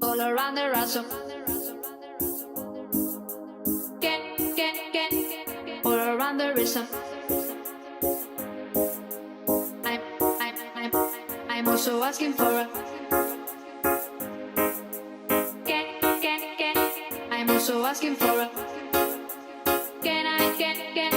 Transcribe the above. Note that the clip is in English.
all around the ransom. All around the rhythm. I'm, I'm, I'm, I'm also asking for a. I'm also asking for a. Can I?